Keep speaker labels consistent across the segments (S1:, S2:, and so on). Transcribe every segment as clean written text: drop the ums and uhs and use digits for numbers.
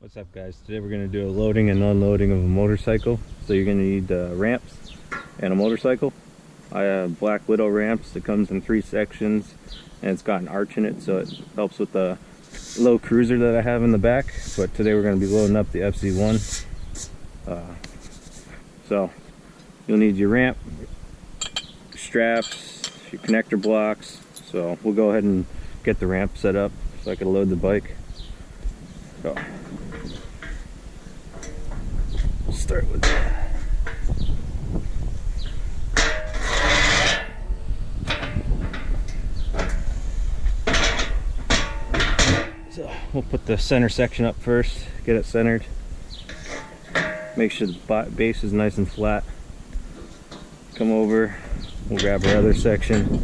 S1: What's up, guys? Today we're going to do a loading and unloading of a motorcycle. So you're going to need ramps and a motorcycle. I have Black Widow ramps. It comes in 3 sections and it's got an arch in it, so it helps with the low cruiser that I have in the back. But today we're going to be loading up the FZ1. So you'll need your ramp, straps, your connector blocks. So we'll go ahead and get the ramp set up so I can load the bike. So start with that. So we'll put the center section up first, get it centered. Make sure the base is nice and flat. Come over, we'll grab our other section.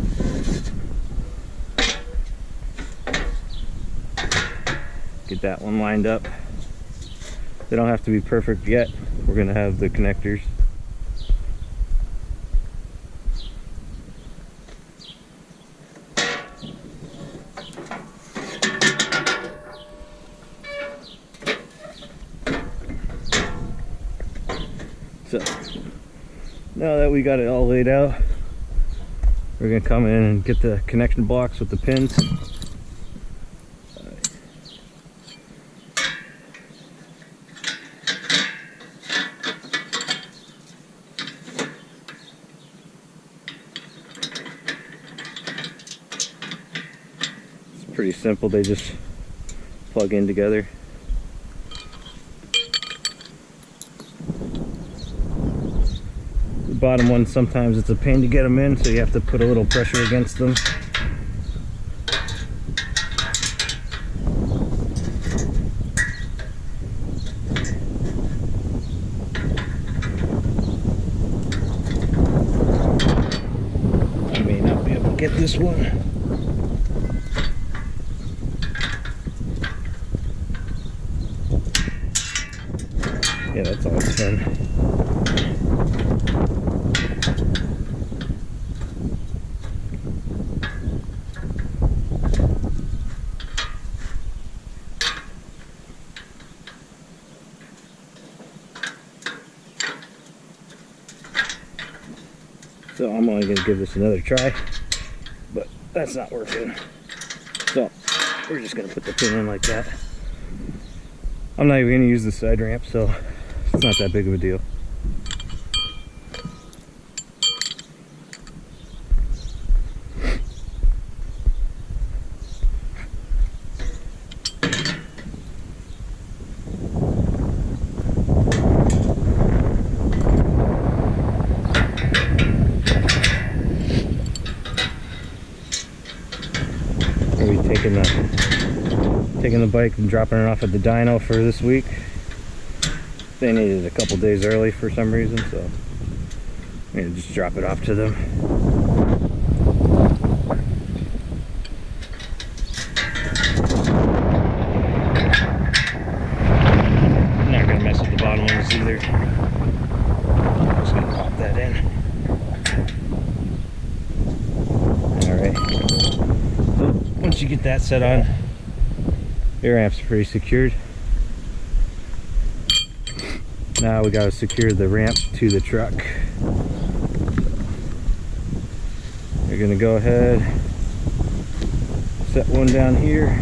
S1: Get that one lined up. They don't have to be perfect yet. We're going to have the connectors. So now that we got it all laid out, we're going to come in and get the connection blocks with the pins. Pretty simple, they just plug in together. The bottom one, sometimes it's a pain to get them in, so you have to put a little pressure against them. I may not be able to get this one. Yeah, that's all it's done. So I'm only going to give this another try, but that's not working. So we're just going to put the pin in like that. I'm not even going to use the side ramp, so it's not that big of a deal. We'll be taking the bike and dropping it off at the dyno for this week. They needed a couple days early for some reason, so I'm gonna just drop it off to them. I'm not gonna mess with the bottom ones either. I'm just gonna pop that in. Alright. So once you get that set on, your ramp's pretty secured. Now we gotta secure the ramp to the truck. You're gonna go ahead, set one down here.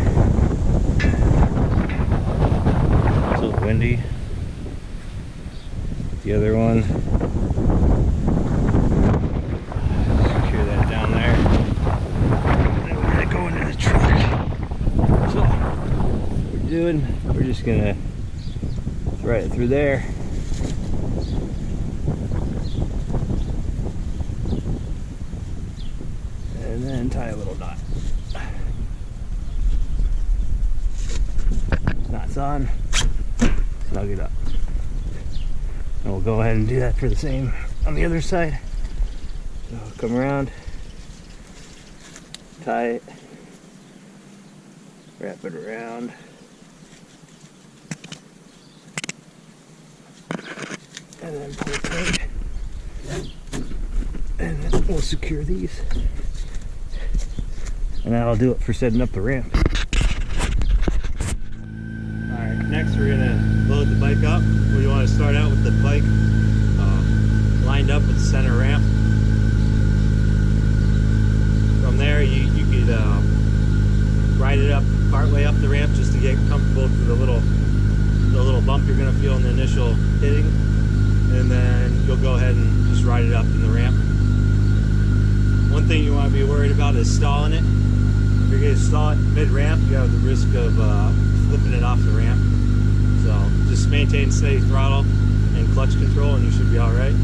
S1: It's a little windy. The other one, secure that down there. Then we're gonna go into the truck. So what we're doing, we're just gonna thread it through there. And then tie a little knot. Knot's on. Snug it up. And we'll go ahead and do that for the same on the other side. So come around, tie it, wrap it around. And then pull it tight. And then we'll secure these. And that'll do it for setting up the ramp. Alright, Next, we're gonna load the bike up. We want to start out with the bike lined up with the center ramp. From there, you could ride it up partway up the ramp just to get comfortable to the little bump you're gonna feel in the initial hitting, and then you'll go ahead and just ride it up in the ramp. One thing you want to be worried about is stalling it. If you're going to stall it mid-ramp, you have the risk of flipping it off the ramp. So just maintain steady throttle and clutch control and you should be alright.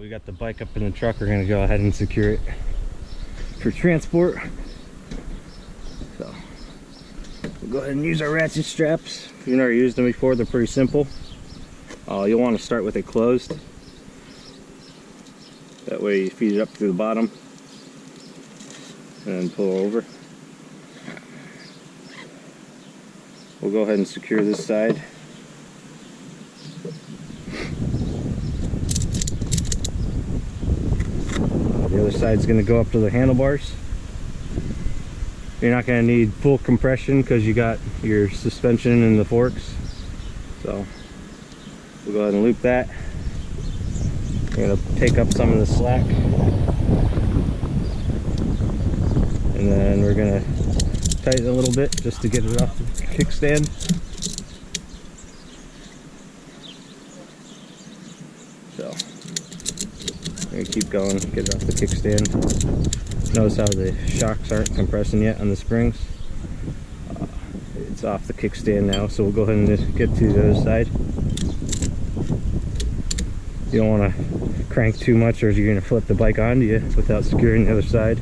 S1: We got the bike up in the truck. We're going to go ahead and secure it for transport. So we'll go ahead and use our ratchet straps. If you've never used them before, they're pretty simple. You'll want to start with it closed. That way you feed it up through the bottom and then pull over. We'll go ahead and secure this side. The other side's going to go up to the handlebars. You're not going to need full compression because you got your suspension and the forks. So we'll go ahead and loop that. We're going to take up some of the slack. And then we're going to tighten a little bit just to get it off the kickstand. So we're going to keep going, get it off the kickstand. Notice how the shocks aren't compressing yet on the springs. It's off the kickstand now, so we'll go ahead and just get to the other side. You don't want to crank too much or you're going to flip the bike onto you without securing the other side.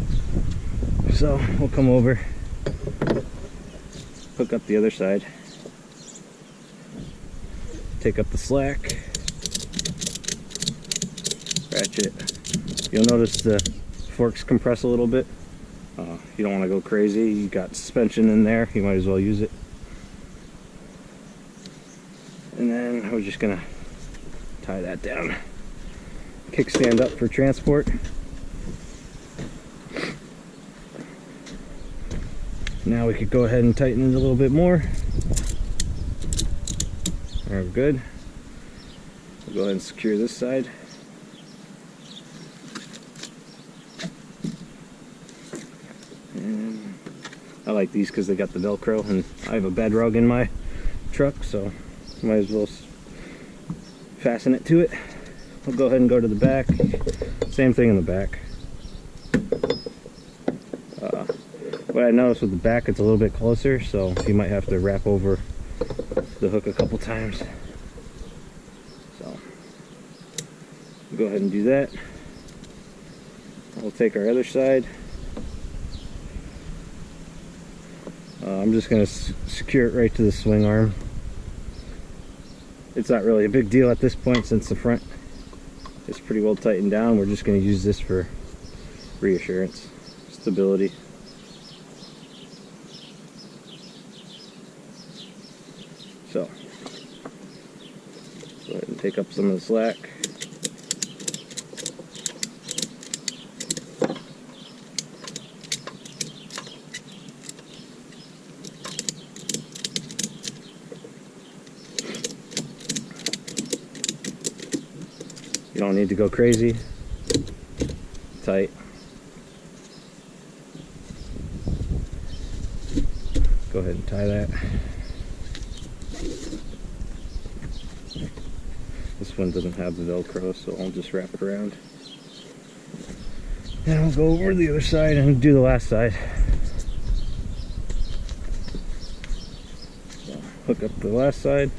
S1: So we'll come over, hook up the other side, take up the slack, ratchet. You'll notice the forks compress a little bit. You don't want to go crazy. You got suspension in there, you might as well use it. And then we're just gonna tie that down. Kickstand up for transport. Now we could go ahead and tighten it a little bit more. We're good. We'll go ahead and secure this side. And I like these because they got the Velcro, and I have a bed rug in my truck, so might as well fasten it to it. We'll go ahead and go to the back. Same thing in the back. What I noticed with the back, it's a little bit closer, so you might have to wrap over the hook a couple times. So we'll go ahead and do that. We'll take our other side. I'm just going to secure it right to the swing arm. It's not really a big deal at this point since the front is pretty well tightened down. We're just going to use this for reassurance, stability. So go ahead and take up some of the slack. You don't need to go crazy. Tight. Go ahead and tie that. This one doesn't have the Velcro, so I'll just wrap it around. And I'll go over to the other side and do the last side. So, hook up the last side.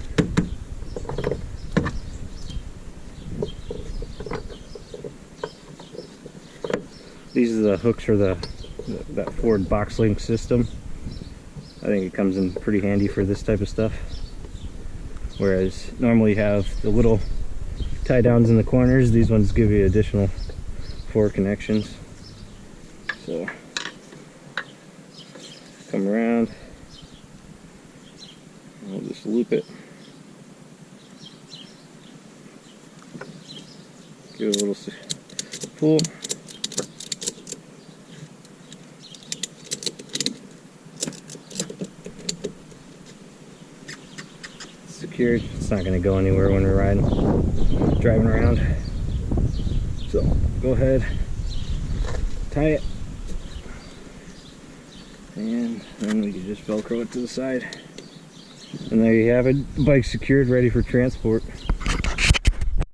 S1: These are the hooks for that Ford box link system. I think it comes in pretty handy for this type of stuff. Whereas normally you have the little tie downs in the corners, these ones give you additional 4 connections. So come around, we'll just loop it. Give it a little pull. Secured. It's not going to go anywhere when we're driving around. So go ahead, tie it, and then we can just Velcro it to the side. And there you have it, bike secured, ready for transport.